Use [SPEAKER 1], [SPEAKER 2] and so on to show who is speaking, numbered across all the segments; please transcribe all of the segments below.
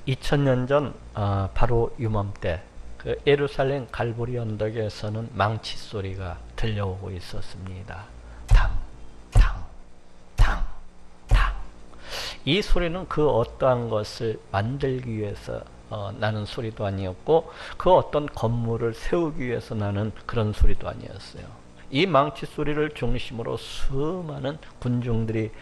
[SPEAKER 1] 2000년 전 바로 이맘때 그 예루살렘 갈보리 언덕에서는 망치 소리가 들려오고 있었습니다. 탕, 탕, 탕, 탕. 이 소리는 그 어떠한 것을 만들기 위해서 나는 소리도 아니었고, 그 어떤 건물을 세우기 위해서 나는 그런 소리도 아니었어요. 이 망치 소리를 중심으로 수많은 군중들이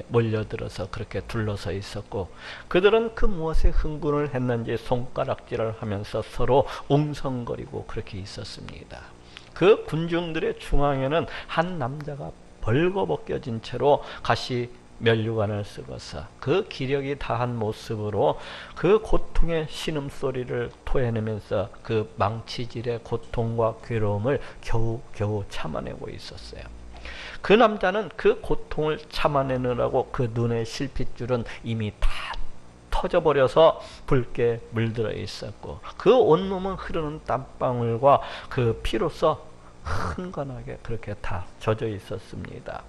[SPEAKER 1] 몰려들어서 그렇게 둘러서 있었고, 그들은 그 무엇에 흥분을 했는지 손가락질을 하면서 서로 웅성거리고 그렇게 있었습니다. 그 군중들의 중앙에는 한 남자가 벌거벗겨진 채로 가시 면류관을 쓰고서 그 기력이 다한 모습으로 그 고통의 신음소리를 토해내면서 그 망치질의 고통과 괴로움을 겨우겨우 참아내고 있었어요. 그 남자는 그 고통을 참아내느라고 그 눈의 실핏줄은 이미 다 터져버려서 붉게 물들어 있었고, 그 온몸은 흐르는 땀방울과 그 피로써 흥건하게 그렇게 다 젖어 있었습니다.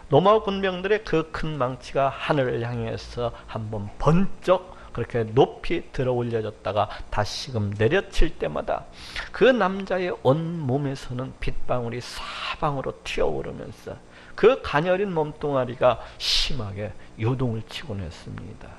[SPEAKER 1] 로마 군병들의 그 큰 망치가 하늘을 향해서 한번 번쩍 그렇게 높이 들어 올려졌다가 다시금 내려칠 때마다 그 남자의 온 몸에서는 핏방울이 사방으로 튀어오르면서 그 가녀린 몸뚱아리가 심하게 요동을 치곤 했습니다.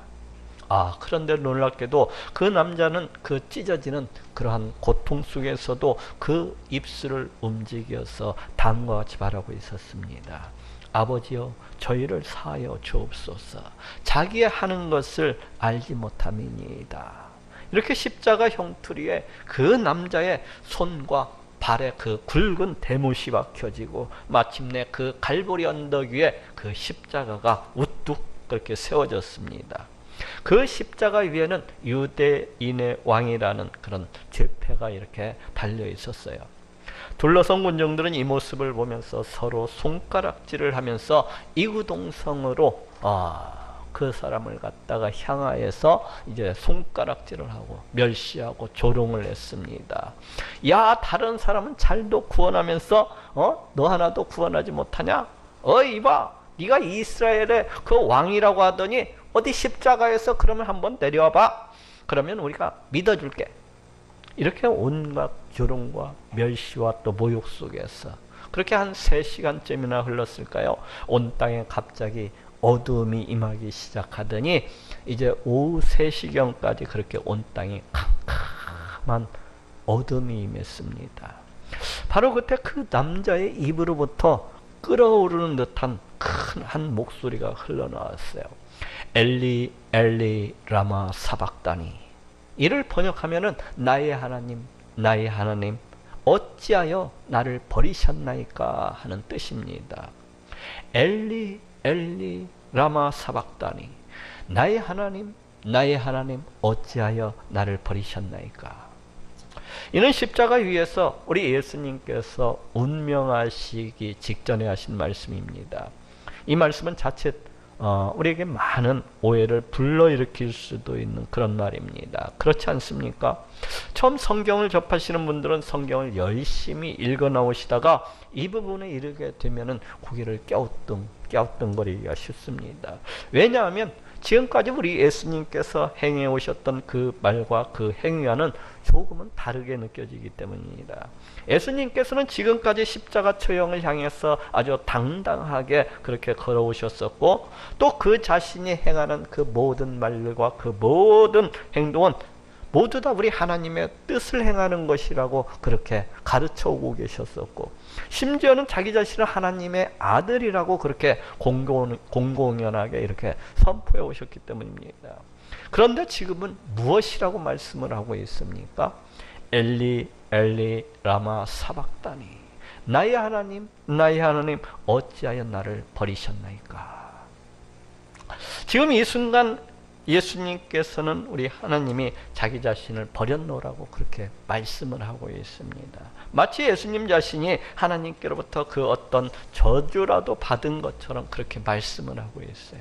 [SPEAKER 1] 그런데 놀랍게도 그 남자는 그 찢어지는 그러한 고통 속에서도 그 입술을 움직여서 다음과 같이 바라고 있었습니다. 아버지여, 저희를 사하여 주옵소서. 자기의 하는 것을 알지 못함이니이다. 이렇게 십자가 형투리에 그 남자의 손과 발에 그 굵은 대못이 박혀지고, 마침내 그 갈보리 언덕 위에 그 십자가가 우뚝 그렇게 세워졌습니다. 그 십자가 위에는 유대인의 왕이라는 그런 죄패가 이렇게 달려 있었어요. 둘러선 군중들은 이 모습을 보면서 서로 손가락질을 하면서 이구동성으로 그 사람을 갖다가 향하여서 이제 손가락질을 하고 멸시하고 조롱을 했습니다. 야, 다른 사람은 잘도 구원하면서 너 하나도 구원하지 못하냐? 이봐, 네가 이스라엘의 그 왕이라고 하더니 어디 십자가에서 그러면 한번 내려와봐. 그러면 우리가 믿어줄게. 이렇게 온갖 조롱과 멸시와 또 모욕 속에서 그렇게 한 3시간쯤이나 흘렀을까요? 온 땅에 갑자기 어두움이 임하기 시작하더니 이제 오후 3시경까지 그렇게 온 땅이 캄캄한 어둠이 임했습니다. 바로 그때 그 남자의 입으로부터 끓어오르는 듯한 큰 한 목소리가 흘러나왔어요. 엘리 엘리 라마 사박다니. 이를 번역하면은 나의 하나님, 나의 하나님, 어찌하여 나를 버리셨나이까 하는 뜻입니다. 엘리 엘리 라마 사박다니. 나의 하나님, 나의 하나님, 어찌하여 나를 버리셨나이까. 이는 십자가 위에서 우리 예수님께서 운명하시기 직전에 하신 말씀입니다. 이 말씀은 자칫 우리에게 많은 오해를 불러일으킬 수도 있는 그런 말입니다. 그렇지 않습니까? 처음 성경을 접하시는 분들은 성경을 열심히 읽어 나오시다가 이 부분에 이르게 되면은 고개를 갸우뚱거리기가 쉽습니다. 왜냐하면 지금까지 우리 예수님께서 행해 오셨던 그 말과 그 행위와는 조금은 다르게 느껴지기 때문입니다. 예수님께서는 지금까지 십자가 처형을 향해서 아주 당당하게 그렇게 걸어오셨었고, 또 그 자신이 행하는 그 모든 말과 그 모든 행동은 모두 다 우리 하나님의 뜻을 행하는 것이라고 그렇게 가르쳐 오고 계셨었고, 심지어는 자기 자신을 하나님의 아들이라고 그렇게 공공연하게 이렇게 선포해 오셨기 때문입니다. 그런데 지금은 무엇이라고 말씀을 하고 있습니까? 엘리 엘리 라마 사박다니. 나의 하나님, 나의 하나님, 어찌하여 나를 버리셨나이까. 지금 이 순간 예수님께서는 우리 하나님이 자기 자신을 버렸노라고 그렇게 말씀을 하고 있습니다. 마치 예수님 자신이 하나님께로부터 그 어떤 저주라도 받은 것처럼 그렇게 말씀을 하고 있어요.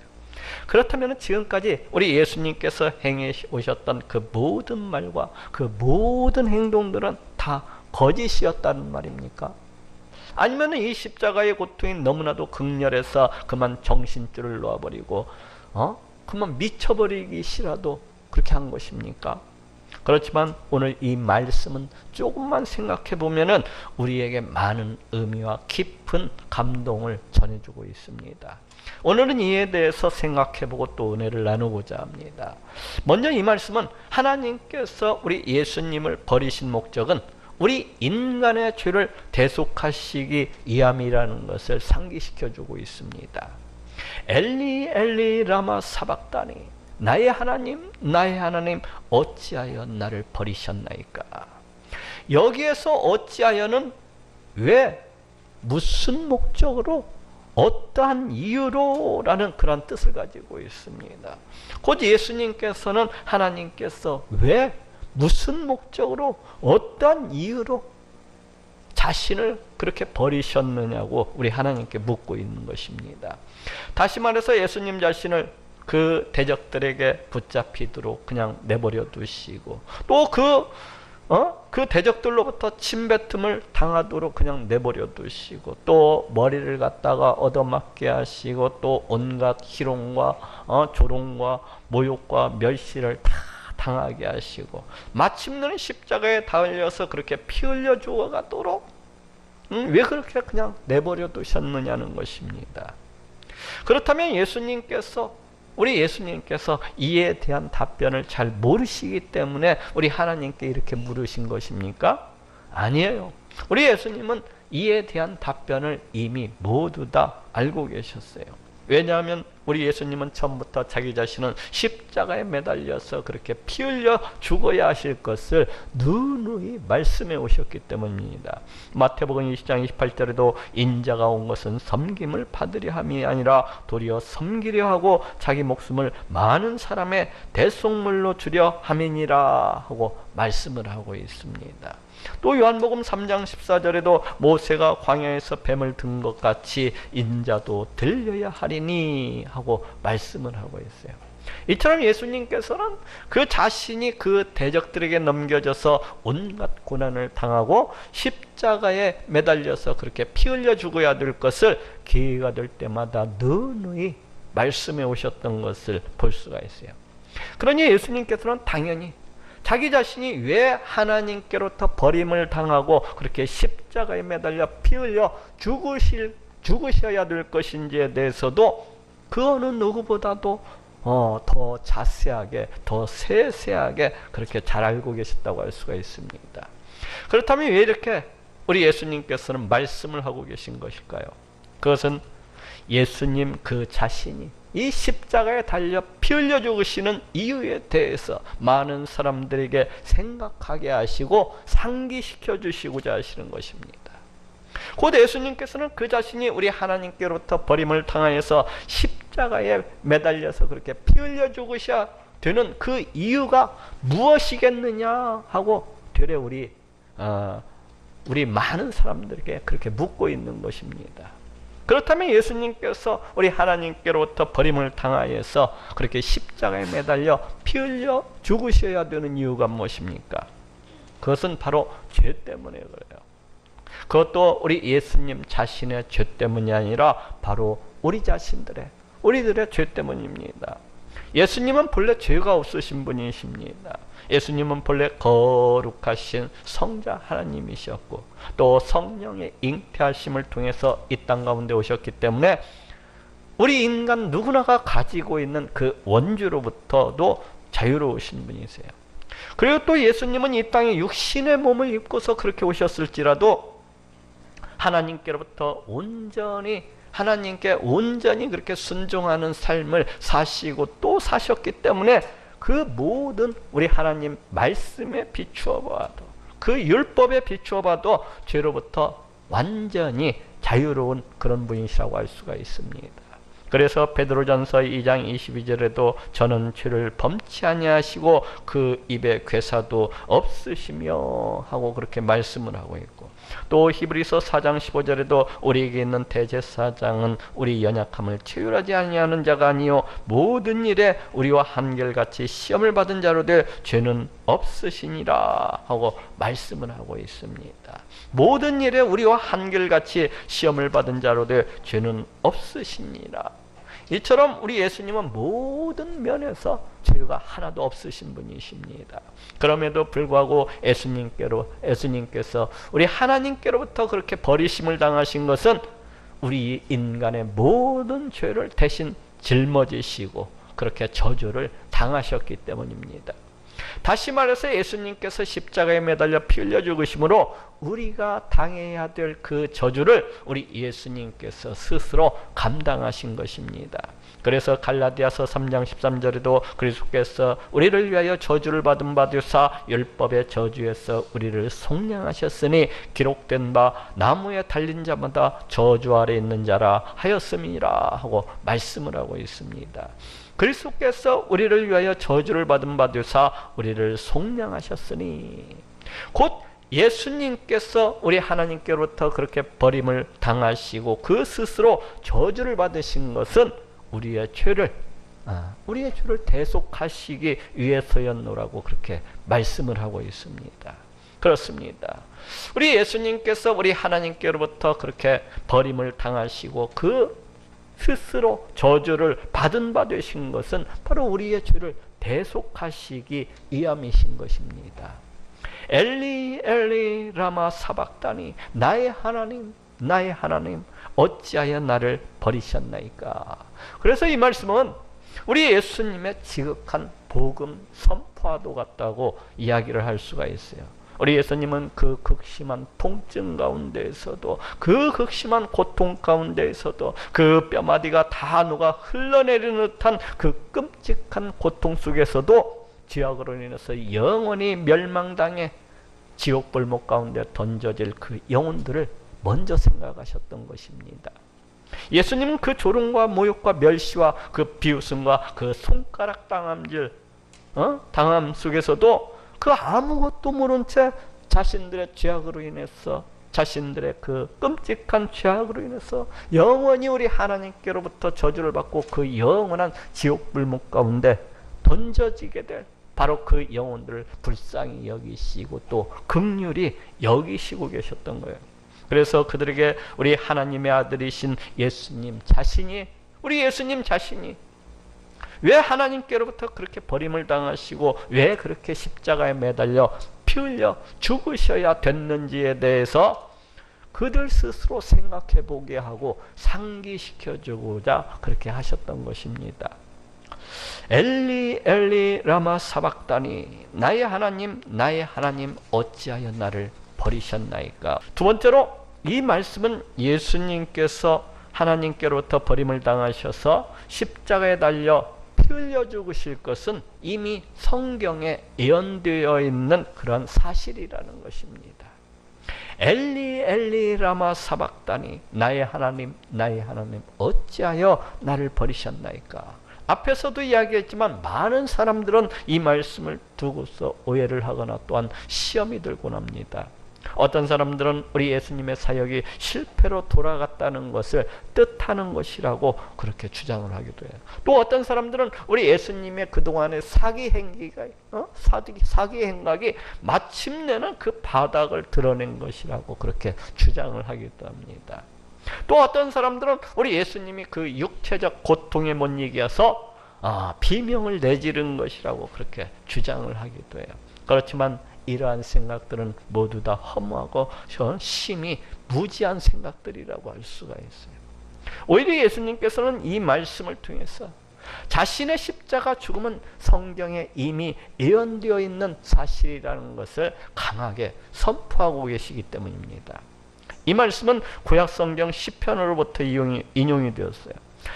[SPEAKER 1] 그렇다면 지금까지 우리 예수님께서 행해 오셨던 그 모든 말과 그 모든 행동들은 다 거짓이었다는 말입니까? 아니면 이 십자가의 고통이 너무나도 극렬해서 그만 정신줄을 놓아버리고 그만 미쳐버리기 싫어도 그렇게 한 것입니까? 그렇지만 오늘 이 말씀은 조금만 생각해 보면은 우리에게 많은 의미와 깊은 감동을 전해주고 있습니다. 오늘은 이에 대해서 생각해 보고 또 은혜를 나누고자 합니다. 먼저 이 말씀은 하나님께서 우리 예수님을 버리신 목적은 우리 인간의 죄를 대속하시기 위함이라는 것을 상기시켜 주고 있습니다. 엘리 엘리 라마 사박다니, 나의 하나님 나의 하나님 어찌하여 나를 버리셨나이까. 여기에서 어찌하여는 왜, 무슨 목적으로, 어떠한 이유로 라는 그런 뜻을 가지고 있습니다. 곧 예수님께서는 하나님께서 왜, 무슨 목적으로, 어떠한 이유로 자신을 그렇게 버리셨느냐고 우리 하나님께 묻고 있는 것입니다. 다시 말해서 예수님 자신을 그 대적들에게 붙잡히도록 그냥 내버려 두시고, 또 그 대적들로부터 침뱉음을 당하도록 그냥 내버려 두시고, 또 머리를 갖다가 얻어맞게 하시고, 또 온갖 희롱과 조롱과 모욕과 멸시를 다 당하게 하시고, 마침내는 십자가에 달려서 그렇게 피 흘려 죽어가도록 왜 그렇게 그냥 내버려 두셨느냐는 것입니다. 그렇다면 우리 예수님께서 이에 대한 답변을 잘 모르시기 때문에 우리 하나님께 이렇게 물으신 것입니까? 아니에요. 우리 예수님은 이에 대한 답변을 이미 모두 다 알고 계셨어요. 왜냐하면 우리 예수님은 처음부터 자기 자신은 십자가에 매달려서 그렇게 피 흘려 죽어야 하실 것을 누누이 말씀해 오셨기 때문입니다. 마태복음 20장 28절에도 인자가 온 것은 섬김을 받으려 함이 아니라 도리어 섬기려 하고 자기 목숨을 많은 사람의 대속물로 주려 함이니라 하고 말씀을 하고 있습니다. 또 요한복음 3장 14절에도 모세가 광야에서 뱀을 든 것 같이 인자도 들려야 하리니 하고 말씀을 하고 있어요. 이처럼 예수님께서는 그 자신이 그 대적들에게 넘겨져서 온갖 고난을 당하고 십자가에 매달려서 그렇게 피 흘려 죽어야 될 것을 기회가 될 때마다 누누이 말씀해 오셨던 것을 볼 수가 있어요. 그러니 예수님께서는 당연히 자기 자신이 왜 하나님께로부터 버림을 당하고 그렇게 십자가에 매달려 피 흘려 죽으셔야 될 것인지에 대해서도 그 어느 누구보다도 더 자세하게, 더 세세하게 그렇게 잘 알고 계셨다고 할 수가 있습니다. 그렇다면 왜 이렇게 우리 예수님께서는 말씀을 하고 계신 것일까요? 그것은 예수님 그 자신이 이 십자가에 달려 피 흘려 죽으시는 이유에 대해서 많은 사람들에게 생각하게 하시고 상기시켜 주시고자 하시는 것입니다. 곧 예수님께서는 그 자신이 우리 하나님께로부터 버림을 당하여서 십자가에 매달려서 그렇게 피 흘려 죽으셔야 되는 그 이유가 무엇이겠느냐 하고 되레 우리 많은 사람들에게 그렇게 묻고 있는 것입니다. 그렇다면 예수님께서 우리 하나님께로부터 버림을 당하여서 그렇게 십자가에 매달려 피 흘려 죽으셔야 되는 이유가 무엇입니까? 그것은 바로 죄 때문에 그래요. 그것도 우리 예수님 자신의 죄 때문이 아니라 바로 우리들의 죄 때문입니다. 예수님은 본래 죄가 없으신 분이십니다. 예수님은 본래 거룩하신 성자 하나님이셨고, 또 성령의 잉태하심을 통해서 이 땅 가운데 오셨기 때문에 우리 인간 누구나가 가지고 있는 그 원죄로부터도 자유로우신 분이세요. 그리고 또 예수님은 이 땅에 육신의 몸을 입고서 그렇게 오셨을지라도 하나님께로부터 하나님께 온전히 그렇게 순종하는 삶을 사시고 또 사셨기 때문에 그 모든 우리 하나님 말씀에 비추어 봐도, 그 율법에 비추어 봐도 죄로부터 완전히 자유로운 그런 분이시라고 할 수가 있습니다. 그래서 베드로전서 2장 22절에도 저는 죄를 범치 아니하시고 그 입에 괴사도 없으시며 하고 그렇게 말씀을 하고 있고, 또 히브리서 4장 15절에도 우리에게 있는 대제사장은 우리 연약함을 체휼하지 아니하는 자가 아니요 모든 일에 우리와 한결같이 시험을 받은 자로되 죄는 없으시니라 하고 말씀을 하고 있습니다. 모든 일에 우리와 한결같이 시험을 받은 자로되 죄는 없으시니라. 이처럼 우리 예수님은 모든 면에서 죄가 하나도 없으신 분이십니다. 그럼에도 불구하고 예수님께서 우리 하나님께로부터 그렇게 버리심을 당하신 것은 우리 인간의 모든 죄를 대신 짊어지시고 그렇게 저주를 당하셨기 때문입니다. 다시 말해서 예수님께서 십자가에 매달려 피 흘려 죽으심으로 우리가 당해야 될 그 저주를 우리 예수님께서 스스로 감당하신 것입니다. 그래서 갈라디아서 3장 13절에도 그리스도께서 우리를 위하여 저주를 받은 바 되사 율법의 저주에서 우리를 속량하셨으니 기록된 바 나무에 달린 자마다 저주 아래 있는 자라 하였음이라 하고 말씀을 하고 있습니다. 그리스도께서 우리를 위하여 저주를 받은 바 되사 우리를 속량하셨으니, 곧 예수님께서 우리 하나님께로부터 그렇게 버림을 당하시고 그 스스로 저주를 받으신 것은 우리의 죄를 대속하시기 위해서였노라고 그렇게 말씀을 하고 있습니다. 그렇습니다. 우리 예수님께서 우리 하나님께로부터 그렇게 버림을 당하시고 그 스스로 저주를 받은 바 되신 것은 바로 우리의 죄를 대속하시기 위함이신 것입니다. 엘리 엘리 라마 사박다니, 나의 하나님 나의 하나님 어찌하여 나를 버리셨나이까. 그래서 이 말씀은 우리 예수님의 지극한 복음 선포와도 같다고 이야기를 할 수가 있어요. 우리 예수님은 그 극심한 통증 가운데에서도, 그 극심한 고통 가운데에서도, 그 뼈마디가 다 녹아 흘러내리는 듯한 그 끔찍한 고통 속에서도 죄악으로 인해서 영원히 멸망당해 지옥불목 가운데 던져질 그 영혼들을 먼저 생각하셨던 것입니다. 예수님은 그 조롱과 모욕과 멸시와 그 비웃음과 그 손가락 당함 속에서도 그 아무것도 모른 채 자신들의 죄악으로 인해서, 자신들의 그 끔찍한 죄악으로 인해서 영원히 우리 하나님께로부터 저주를 받고 그 영원한 지옥불목 가운데 던져지게 될 바로 그 영혼들을 불쌍히 여기시고 또 긍휼히 여기시고 계셨던 거예요. 그래서 그들에게 우리 하나님의 아들이신 예수님 자신이, 우리 예수님 자신이 왜 하나님께로부터 그렇게 버림을 당하시고 왜 그렇게 십자가에 매달려 피 흘려 죽으셔야 됐는지에 대해서 그들 스스로 생각해 보게 하고 상기시켜 주고자 그렇게 하셨던 것입니다. 엘리 엘리 라마 사박다니, 나의 하나님 어찌하여 나를 버리셨나이까. 두 번째로 이 말씀은 예수님께서 하나님께로부터 버림을 당하셔서 십자가에 달려 피 흘려 죽으실 것은 이미 성경에 예언되어 있는 그런 사실이라는 것입니다. 엘리 엘리 라마 사박다니, 나의 하나님 어찌하여 나를 버리셨나이까. 앞에서도 이야기했지만 많은 사람들은 이 말씀을 두고서 오해를 하거나 또한 시험이 들곤 합니다. 어떤 사람들은 우리 예수님의 사역이 실패로 돌아갔다는 것을 뜻하는 것이라고 그렇게 주장을 하기도 해요. 또 어떤 사람들은 우리 예수님의 그동안의 사기 행각이 마침내는 그 바닥을 드러낸 것이라고 그렇게 주장을 하기도 합니다. 또 어떤 사람들은 우리 예수님이 그 육체적 고통에 못 이겨서 비명을 내지른 것이라고 그렇게 주장을 하기도 해요. 그렇지만 이러한 생각들은 모두 다 허무하고 심히 무지한 생각들이라고 할 수가 있어요. 오히려 예수님께서는 이 말씀을 통해서 자신의 십자가 죽음은 성경에 이미 예언되어 있는 사실이라는 것을 강하게 선포하고 계시기 때문입니다. 이 말씀은 구약 성경 시편으로부터 인용이 되었어요.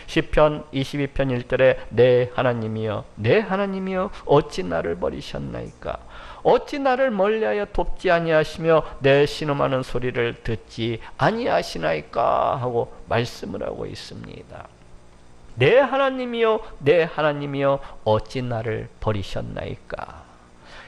[SPEAKER 1] 시편 22편 1절에 내 하나님이여 어찌 나를 버리셨나이까. 어찌 나를 멀리하여 돕지 아니하시며 내 신음하는 소리를 듣지 아니하시나이까 하고 말씀을 하고 있습니다. 내 하나님이여 어찌 나를 버리셨나이까.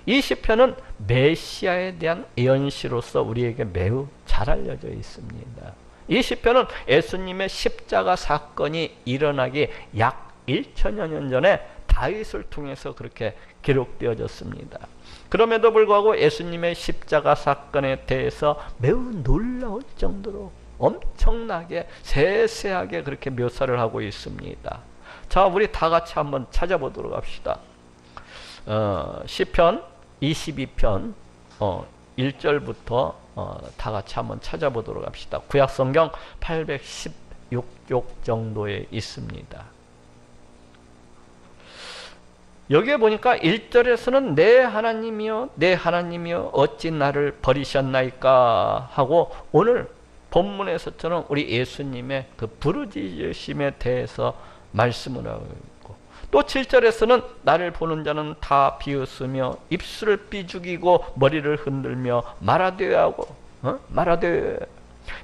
[SPEAKER 1] 이 시편은 메시아에 대한 예언시로서 우리에게 매우 잘 알려져 있습니다. 이 시편은 예수님의 십자가 사건이 일어나기 약 1000여 년 전에 다윗을 통해서 그렇게 기록되어졌습니다. 그럼에도 불구하고 예수님의 십자가 사건에 대해서 매우 놀라울 정도로 엄청나게 세세하게 그렇게 묘사를 하고 있습니다. 자, 우리 다 같이 한번 찾아보도록 합시다. 시편 22편 1절부터 다 같이 한번 찾아보도록 합시다. 구약성경 816쪽 정도에 있습니다. 여기에 보니까 1절에서는 내 하나님이여 내 하나님이여 어찌 나를 버리셨나이까 하고, 오늘 본문에서처럼 우리 예수님의 그 부르짖으심에 대해서 말씀을 하고 있고, 또 7절에서는 나를 보는 자는 다 비웃으며 입술을 삐죽이고 머리를 흔들며 말하되 하고 말하되,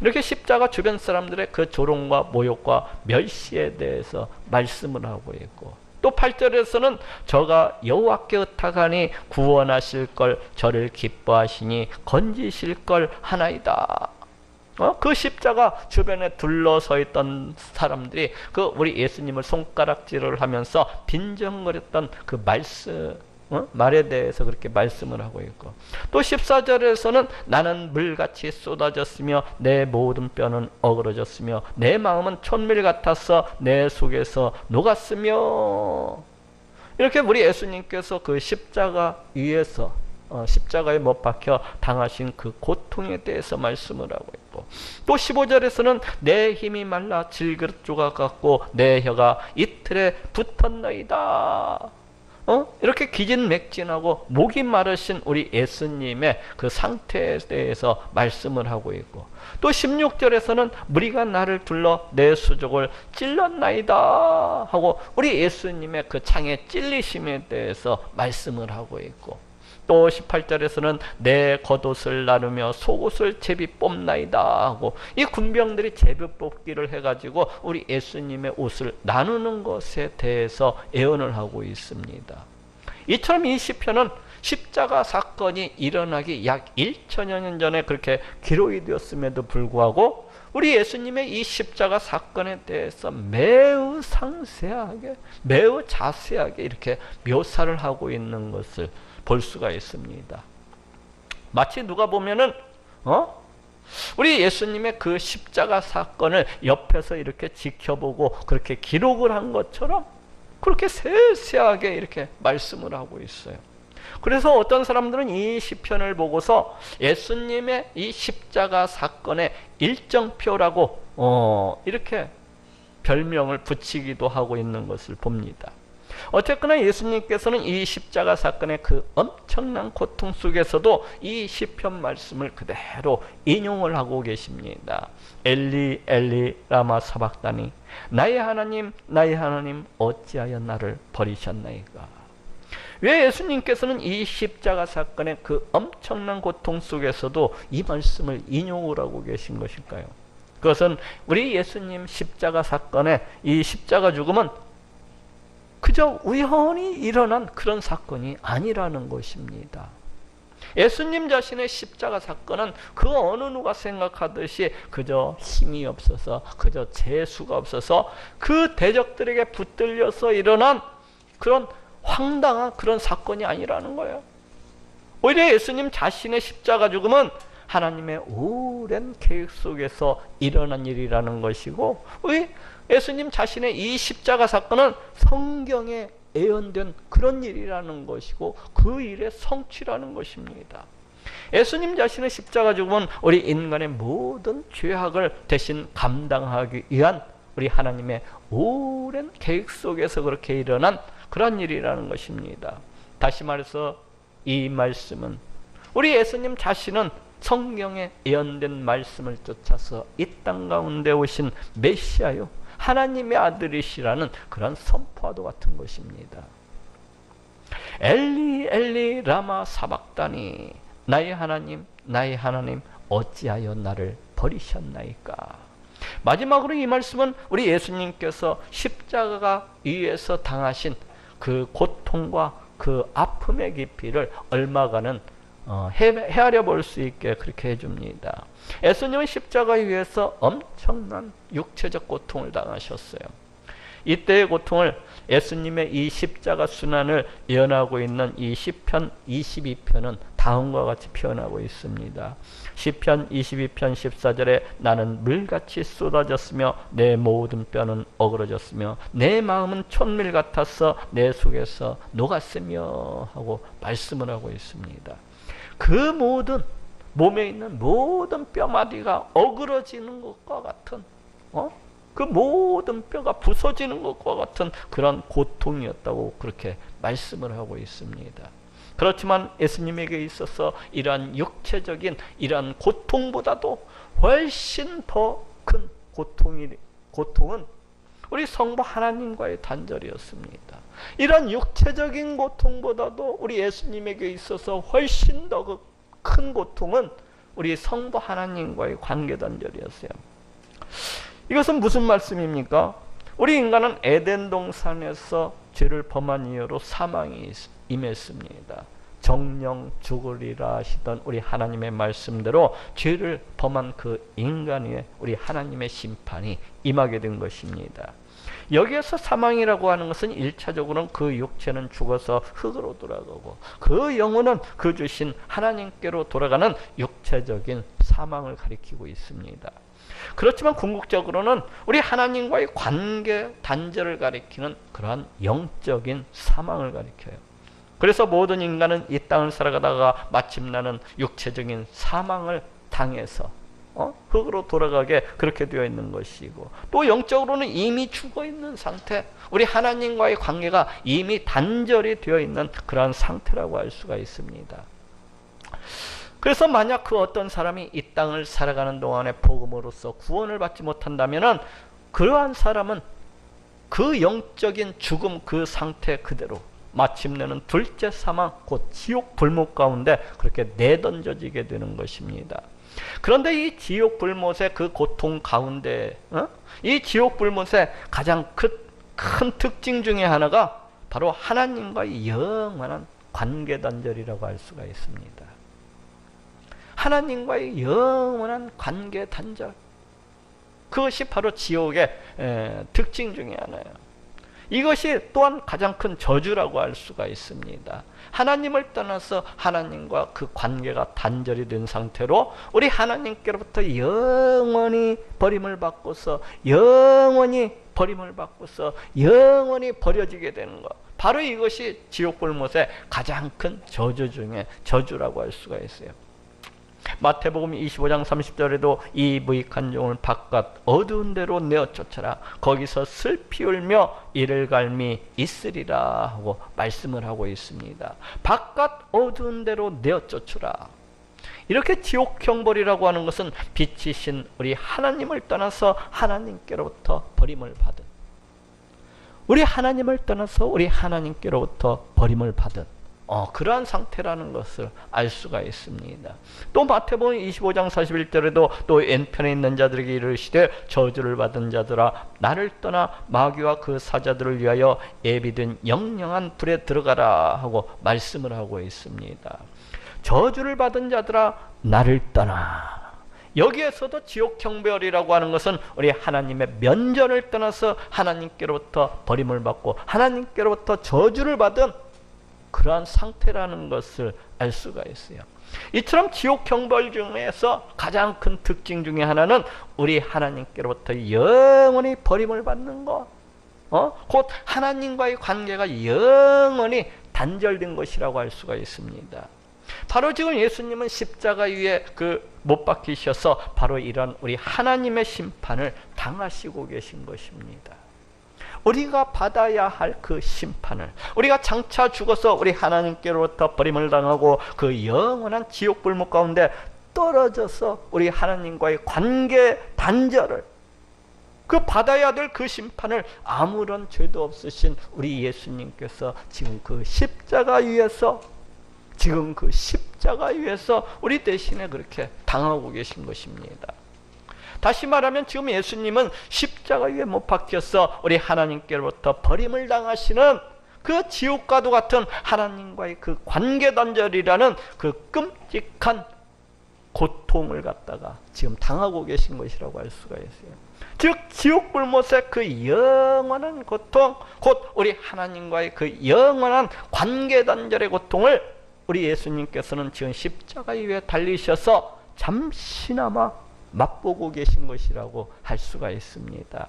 [SPEAKER 1] 이렇게 십자가 주변 사람들의 그 조롱과 모욕과 멸시에 대해서 말씀을 하고 있고, 또 8절에서는 저가 여호와께 의탁하니 구원하실 걸 저를 기뻐하시니 건지실 걸 하나이다. 그 십자가 주변에 둘러서 있던 사람들이 그 우리 예수님을 손가락질을 하면서 빈정거렸던 그 말에 대해서 그렇게 말씀을 하고 있고, 또 14절에서는 나는 물같이 쏟아졌으며 내 모든 뼈는 어그러졌으며 내 마음은 촛밀 같아서 내 속에서 녹았으며, 이렇게 우리 예수님께서 그 십자가 위에서 십자가에 못 박혀 당하신 그 고통에 대해서 말씀을 하고 있고, 또 15절에서는 내 힘이 말라 질그릇 조각 같고 내 혀가 이틀에 붙었나이다. 이렇게 기진맥진하고 목이 마르신 우리 예수님의 그 상태에 대해서 말씀을 하고 있고, 또 16절에서는 무리가 나를 둘러 내 수족을 찔렀나이다 하고 우리 예수님의 그 창에 찔리심에 대해서 말씀을 하고 있고, 또 18절에서는 내 겉옷을 나누며 속옷을 제비 뽑나이다 하고, 이 군병들이 제비 뽑기를 해가지고 우리 예수님의 옷을 나누는 것에 대해서 예언을 하고 있습니다. 이처럼 이 시편은 십자가 사건이 일어나기 약 1000여 년 전에 그렇게 기록이 되었음에도 불구하고 우리 예수님의 이 십자가 사건에 대해서 매우 상세하게, 매우 자세하게 이렇게 묘사를 하고 있는 것을 볼 수가 있습니다. 마치 누가 보면은 우리 예수님의 그 십자가 사건을 옆에서 이렇게 지켜보고 그렇게 기록을 한 것처럼 그렇게 세세하게 이렇게 말씀을 하고 있어요. 그래서 어떤 사람들은 이 시편을 보고서 예수님의 이 십자가 사건의 일정표라고 이렇게 별명을 붙이기도 하고 있는 것을 봅니다. 어쨌거나 예수님께서는 이 십자가 사건의 그 엄청난 고통 속에서도 이 시편 말씀을 그대로 인용을 하고 계십니다. 엘리 엘리 라마 사박다니 나의 하나님 나의 하나님 어찌하여 나를 버리셨나이까. 왜 예수님께서는 이 십자가 사건의 그 엄청난 고통 속에서도 이 말씀을 인용을 하고 계신 것일까요? 그것은 우리 예수님 십자가 사건의 이 십자가 죽음은 그저 우연히 일어난 그런 사건이 아니라는 것입니다. 예수님 자신의 십자가 사건은 그 어느 누가 생각하듯이 그저 힘이 없어서, 그저 재수가 없어서 그 대적들에게 붙들려서 일어난 그런 황당한 그런 사건이 아니라는 거예요. 오히려 예수님 자신의 십자가 죽음은 하나님의 오랜 계획 속에서 일어난 일이라는 것이고, 우리 예수님 자신의 이 십자가 사건은 성경에 예언된 그런 일이라는 것이고 그 일의 성취라는 것입니다. 예수님 자신의 십자가 죽음은 우리 인간의 모든 죄악을 대신 감당하기 위한 우리 하나님의 오랜 계획 속에서 그렇게 일어난 그런 일이라는 것입니다. 다시 말해서 이 말씀은 우리 예수님 자신은 성경에 예언된 말씀을 쫓아서 이 땅 가운데 오신 메시아요 하나님의 아들이시라는 그런 선포와도 같은 것입니다. 엘리 엘리 라마 사박다니 나의 하나님 나의 하나님 어찌하여 나를 버리셨나이까. 마지막으로 이 말씀은 우리 예수님께서 십자가 위에서 당하신 그 고통과 그 아픔의 깊이를 얼마간은 헤아려 볼 수 있게 그렇게 해줍니다. 예수님은 십자가 위에서 엄청난 육체적 고통을 당하셨어요. 이때의 고통을 예수님의 이 십자가 순환을 예언하고 있는 이 시편 22편은 다 다음과 같이 표현하고 있습니다. 시편 22편 14절에 나는 물같이 쏟아졌으며 내 모든 뼈는 어그러졌으며 내 마음은 촛밀 같아서 내 속에서 녹았으며 하고 말씀을 하고 있습니다. 그 모든 몸에 있는 모든 뼈마디가 어그러지는 것과 같은 그 모든 뼈가 부서지는 것과 같은 그런 고통이었다고 그렇게 말씀을 하고 있습니다. 그렇지만 예수님에게 있어서 이러한 육체적인 이러한 고통보다도 훨씬 더 큰 고통은 우리 성부 하나님과의 단절이었습니다. 이런 육체적인 고통보다도 우리 예수님에게 있어서 훨씬 더 큰 고통은 우리 성부 하나님과의 관계 단절이었어요. 이것은 무슨 말씀입니까? 우리 인간은 에덴 동산에서 죄를 범한 이유로 사망이 임했습니다. 정령 죽으리라 하시던 우리 하나님의 말씀대로 죄를 범한 그 인간 위에 우리 하나님의 심판이 임하게 된 것입니다. 여기에서 사망이라고 하는 것은 1차적으로는 그 육체는 죽어서 흙으로 돌아가고 그 영혼은 그 주신 하나님께로 돌아가는 육체적인 사망을 가리키고 있습니다. 그렇지만 궁극적으로는 우리 하나님과의 관계 단절을 가리키는 그러한 영적인 사망을 가리켜요. 그래서 모든 인간은 이 땅을 살아가다가 마침나는 육체적인 사망을 당해서 흙으로 돌아가게 그렇게 되어 있는 것이고, 또 영적으로는 이미 죽어 있는 상태, 우리 하나님과의 관계가 이미 단절이 되어 있는 그러한 상태라고 할 수가 있습니다. 그래서 만약 그 어떤 사람이 이 땅을 살아가는 동안에 복음으로써 구원을 받지 못한다면은 그러한 사람은 그 영적인 죽음 그 상태 그대로 마침내는 둘째 사망, 곧 지옥 불못 가운데 그렇게 내던져지게 되는 것입니다. 그런데 이 지옥 불못의 그 고통 가운데 이 지옥 불못의 가장 큰 특징 중에 하나가 바로 하나님과의 영원한 관계 단절이라고 할 수가 있습니다. 하나님과의 영원한 관계 단절, 그것이 바로 지옥의 특징 중에 하나예요. 이것이 또한 가장 큰 저주라고 할 수가 있습니다. 하나님을 떠나서 하나님과 그 관계가 단절이 된 상태로 우리 하나님께로부터 영원히 버림을 받고서 영원히 버려지게 되는 것, 바로 이것이 지옥 불못의 가장 큰 저주 중에 저주라고 할 수가 있어요. 마태복음 25장 30절에도 이 무익한 종을 바깥 어두운 데로 내어 쫓아라, 거기서 슬피 울며 이를 갈미 있으리라 하고 말씀을 하고 있습니다. 바깥 어두운 데로 내어 쫓으라. 이렇게 지옥 형벌이라고 하는 것은 빛이신 우리 하나님을 떠나서 하나님께로부터 버림을 받은, 우리 하나님을 떠나서 우리 하나님께로부터 버림을 받은 그러한 상태라는 것을 알 수가 있습니다. 또 마태복음 25장 41절에도 또 왼편에 있는 자들에게 이르시되 저주를 받은 자들아 나를 떠나 마귀와 그 사자들을 위하여 예비된 영영한 불에 들어가라 하고 말씀을 하고 있습니다. 저주를 받은 자들아 나를 떠나. 여기에서도 지옥 형벌이라고 하는 것은 우리 하나님의 면전을 떠나서 하나님께로부터 버림을 받고 하나님께로부터 저주를 받은 그러한 상태라는 것을 알 수가 있어요. 이처럼 지옥 형벌 중에서 가장 큰 특징 중에 하나는 우리 하나님께로부터 영원히 버림을 받는 것, 곧 하나님과의 관계가 영원히 단절된 것이라고 할 수가 있습니다. 바로 지금 예수님은 십자가 위에 못 박히셔서 바로 이런 우리 하나님의 심판을 당하시고 계신 것입니다. 우리가 받아야 할 그 심판을, 우리가 장차 죽어서 우리 하나님께로부터 버림을 당하고 그 영원한 지옥 불못 가운데 떨어져서 우리 하나님과의 관계 단절을, 그 받아야 될 그 심판을 아무런 죄도 없으신 우리 예수님께서 지금 그 십자가 위에서 우리 대신에 그렇게 당하고 계신 것입니다. 다시 말하면 지금 예수님은 십자가 위에 못 박혀서 우리 하나님께로부터 버림을 당하시는 그 지옥과도 같은 하나님과의 그 관계 단절이라는 그 끔찍한 고통을 갖다가 지금 당하고 계신 것이라고 할 수가 있어요. 즉 지옥 불못의 그 영원한 고통, 곧 우리 하나님과의 그 영원한 관계 단절의 고통을 우리 예수님께서는 지금 십자가 위에 달리셔서 잠시나마 맛보고 계신 것이라고 할 수가 있습니다.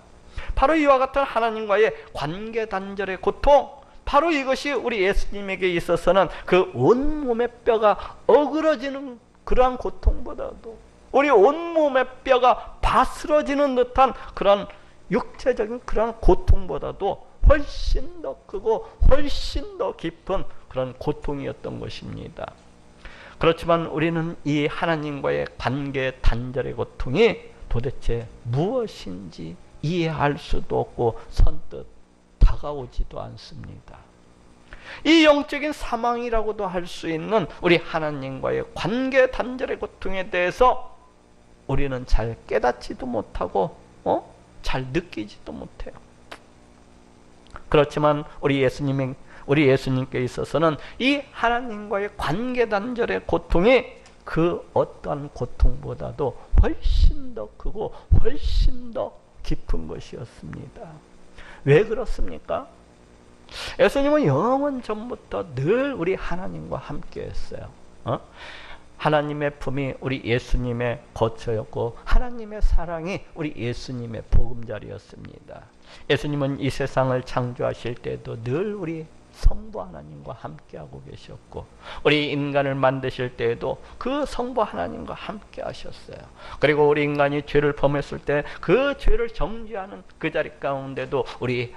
[SPEAKER 1] 바로 이와 같은 하나님과의 관계 단절의 고통, 바로 이것이 우리 예수님에게 있어서는 그 온몸의 뼈가 어그러지는 그러한 고통보다도, 우리 온몸의 뼈가 바스러지는 듯한 그런 육체적인 그런 고통보다도 훨씬 더 크고 훨씬 더 깊은 그런 고통이었던 것입니다. 그렇지만 우리는 이 하나님과의 관계 단절의 고통이 도대체 무엇인지 이해할 수도 없고 선뜻 다가오지도 않습니다. 이 영적인 사망이라고도 할 수 있는 우리 하나님과의 관계 단절의 고통에 대해서 우리는 잘 깨닫지도 못하고 잘 느끼지도 못해요. 그렇지만 우리 예수님께 있어서는 이 하나님과의 관계 단절의 고통이 그 어떠한 고통보다도 훨씬 더 크고 훨씬 더 깊은 것이었습니다. 왜 그렇습니까? 예수님은 영원 전부터 늘 우리 하나님과 함께 했어요. 하나님의 품이 우리 예수님의 거처였고 하나님의 사랑이 우리 예수님의 보금자리였습니다. 예수님은 이 세상을 창조하실 때도 늘 우리 성부 하나님과 함께하고 계셨고, 우리 인간을 만드실 때에도 그 성부 하나님과 함께 하셨어요. 그리고 우리 인간이 죄를 범했을 때 그 죄를 정죄하는 그 자리 가운데도 우리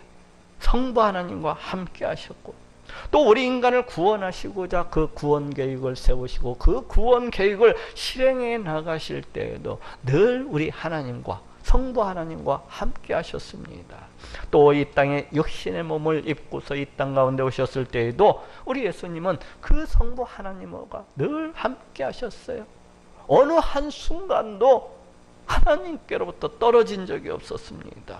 [SPEAKER 1] 성부 하나님과 함께 하셨고, 또 우리 인간을 구원하시고자 그 구원 계획을 세우시고 그 구원 계획을 실행해 나가실 때에도 늘 우리 하나님과 성부 하나님과 함께 하셨습니다. 또 이 땅에 육신의 몸을 입고서 이 땅 가운데 오셨을 때에도 우리 예수님은 그 성부 하나님과 늘 함께 하셨어요. 어느 한순간도 하나님께로부터 떨어진 적이 없었습니다.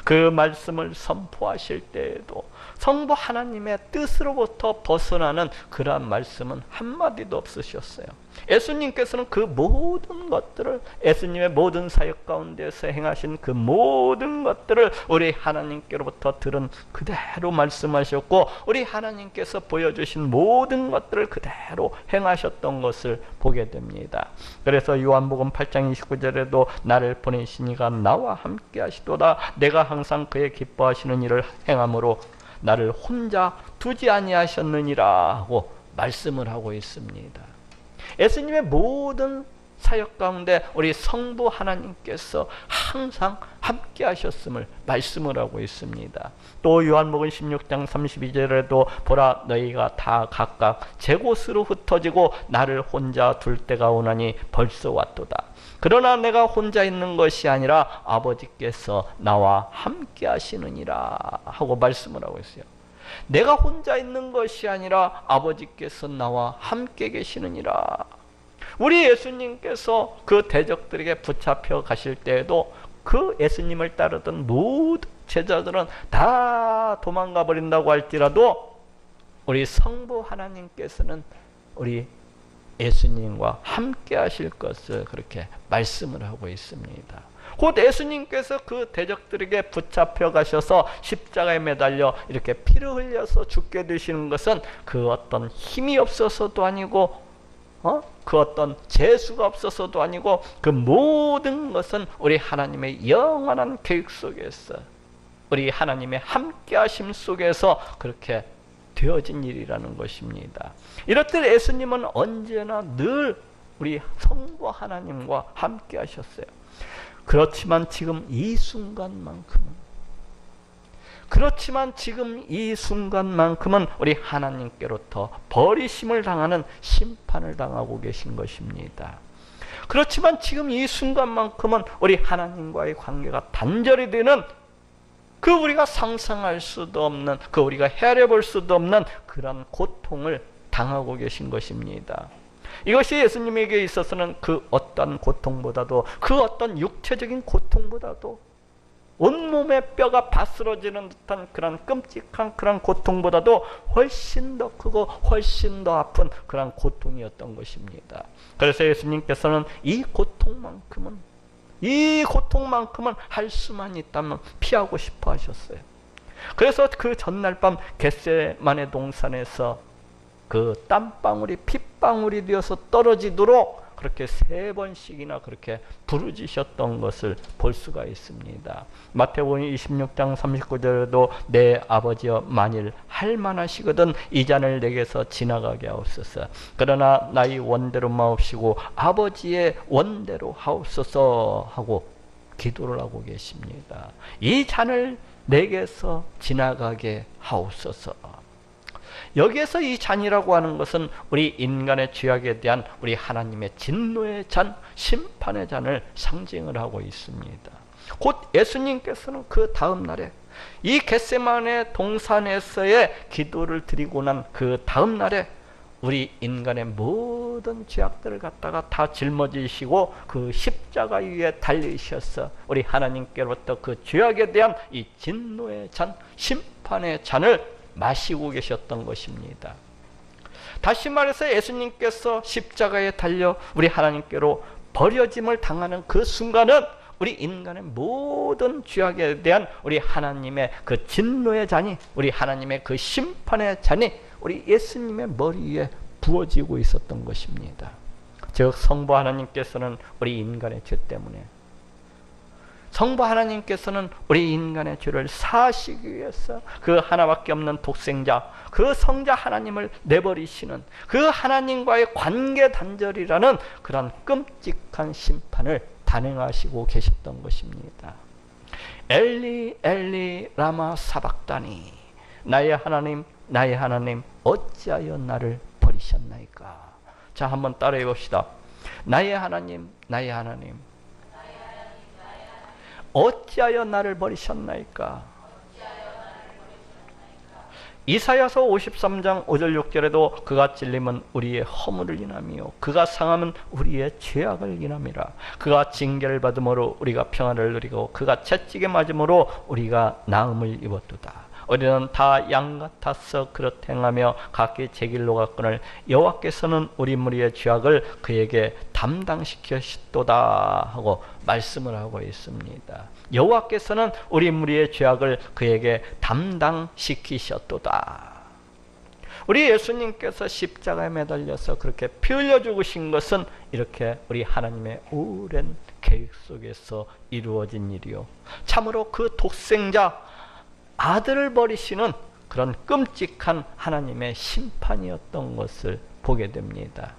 [SPEAKER 1] 그 말씀을 선포하실 때에도 성부 하나님의 뜻으로부터 벗어나는 그러한 말씀은 한마디도 없으셨어요. 예수님께서는 그 모든 것들을, 예수님의 모든 사역 가운데서 행하신 그 모든 것들을 우리 하나님께로부터 들은 그대로 말씀하셨고, 우리 하나님께서 보여주신 모든 것들을 그대로 행하셨던 것을 보게 됩니다. 그래서 요한복음 8장 29절에도 나를 보내신 이가 나와 함께 하시도다. 내가 항상 그의 기뻐하시는 일을 행함으로 나를 혼자 두지 아니하셨느니라 하고 말씀을 하고 있습니다. 예수님의 모든 사역 가운데 우리 성부 하나님께서 항상 함께 하셨음을 말씀을 하고 있습니다. 또 요한복음 16장 32절에도 보라 너희가 다 각각 제 곳으로 흩어지고 나를 혼자 둘 때가 오나니 벌써 왔도다. 그러나 내가 혼자 있는 것이 아니라 아버지께서 나와 함께 하시느니라 하고 말씀을 하고 있어요. 내가 혼자 있는 것이 아니라 아버지께서 나와 함께 계시느니라. 우리 예수님께서 그 대적들에게 붙잡혀 가실 때에도 그 예수님을 따르던 모든 제자들은 다 도망가 버린다고 할지라도 우리 성부 하나님께서는 우리 예수님과 함께 하실 것을 그렇게 말씀을 하고 있습니다. 곧 예수님께서 그 대적들에게 붙잡혀 가셔서 십자가에 매달려 이렇게 피를 흘려서 죽게 되시는 것은 그 어떤 힘이 없어서도 아니고 그 어떤 재수가 없어서도 아니고, 그 모든 것은 우리 하나님의 영원한 계획 속에서, 우리 하나님의 함께 하심 속에서 그렇게 되어진 일이라는 것입니다. 이렇듯 예수님은 언제나 늘 우리 성부 하나님과 함께 하셨어요. 그렇지만 지금 이 순간만큼은 우리 하나님께로부터 버리심을 당하는 심판을 당하고 계신 것입니다. 그렇지만 지금 이 순간만큼은 우리 하나님과의 관계가 단절이 되는, 그 우리가 상상할 수도 없는, 그 우리가 헤아려 볼 수도 없는 그런 고통을 당하고 계신 것입니다. 이것이 예수님에게 있어서는 그 어떤 고통보다도, 그 어떤 육체적인 고통보다도, 온몸의 뼈가 바스러지는 듯한 그런 끔찍한 그런 고통보다도 훨씬 더 크고 훨씬 더 아픈 그런 고통이었던 것입니다. 그래서 예수님께서는 이 고통만큼은 할 수만 있다면 피하고 싶어 하셨어요. 그래서 그 전날 밤 겟세마네 동산에서 그 땀방울이 핏방울이 되어서 떨어지도록 그렇게 3번씩이나 그렇게 부르짖으셨던 것을 볼 수가 있습니다. 마태복음 26장 39절에도 내 아버지여 만일 할만하시거든 이 잔을 내게서 지나가게 하옵소서. 그러나 나의 원대로 마옵시고 아버지의 원대로 하옵소서 하고 기도를 하고 계십니다. 이 잔을 내게서 지나가게 하옵소서. 여기에서 이 잔이라고 하는 것은 우리 인간의 죄악에 대한 우리 하나님의 진노의 잔, 심판의 잔을 상징을 하고 있습니다. 곧 예수님께서는 그 다음 날에 이 겟세마네 동산에서의 기도를 드리고 난 그 다음 날에 우리 인간의 모든 죄악들을 갖다가 다 짊어지시고 그 십자가 위에 달리셔서 우리 하나님께로부터 그 죄악에 대한 이 진노의 잔, 심판의 잔을 마시고 계셨던 것입니다. 다시 말해서 예수님께서 십자가에 달려 우리 하나님께로 버려짐을 당하는 그 순간은 우리 인간의 모든 죄악에 대한 우리 하나님의 그 진노의 잔이, 우리 하나님의 그 심판의 잔이 우리 예수님의 머리 위에 부어지고 있었던 것입니다. 즉 성부 하나님께서는 우리 인간의 죄 때문에, 성부 하나님께서는 우리 인간의 죄를 사하시기 위해서 그 하나밖에 없는 독생자, 그 성자 하나님을 내버리시는 그 하나님과의 관계 단절이라는 그런 끔찍한 심판을 단행하시고 계셨던 것입니다. 엘리 엘리 라마 사박다니, 나의 하나님 나의 하나님 어찌하여 나를 버리셨나이까. 자, 한번 따라해 봅시다. 나의 하나님 나의 하나님 어찌하여 나를 버리셨나이까. 이사야서 53장 5절 6절에도 그가 찔림은 우리의 허물을 인함이요 그가 상함은 우리의 죄악을 인함이라. 그가 징계를 받음으로 우리가 평안을 누리고 그가 채찍에 맞음으로 우리가 나음을 입었도다. 우리는 다 양 같아서 그렇 행하며 각기 제 길로 갔거늘 여호와께서는 우리 무리의 죄악을 그에게 담당시켰도다 하고 말씀을 하고 있습니다. 여호와께서는 우리 무리의 죄악을 그에게 담당시키셨도다. 우리 예수님께서 십자가에 매달려서 그렇게 피 흘려 죽으신 것은 이렇게 우리 하나님의 오랜 계획 속에서 이루어진 일이요 참으로 그 독생자 아들을 버리시는 그런 끔찍한 하나님의 심판이었던 것을 보게 됩니다.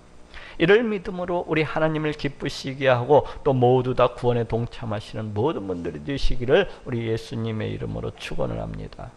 [SPEAKER 1] 이를 믿음으로 우리 하나님을 기쁘시게 하고 또 모두 다 구원에 동참하시는 모든 분들이 되시기를 우리 예수님의 이름으로 축원을 합니다.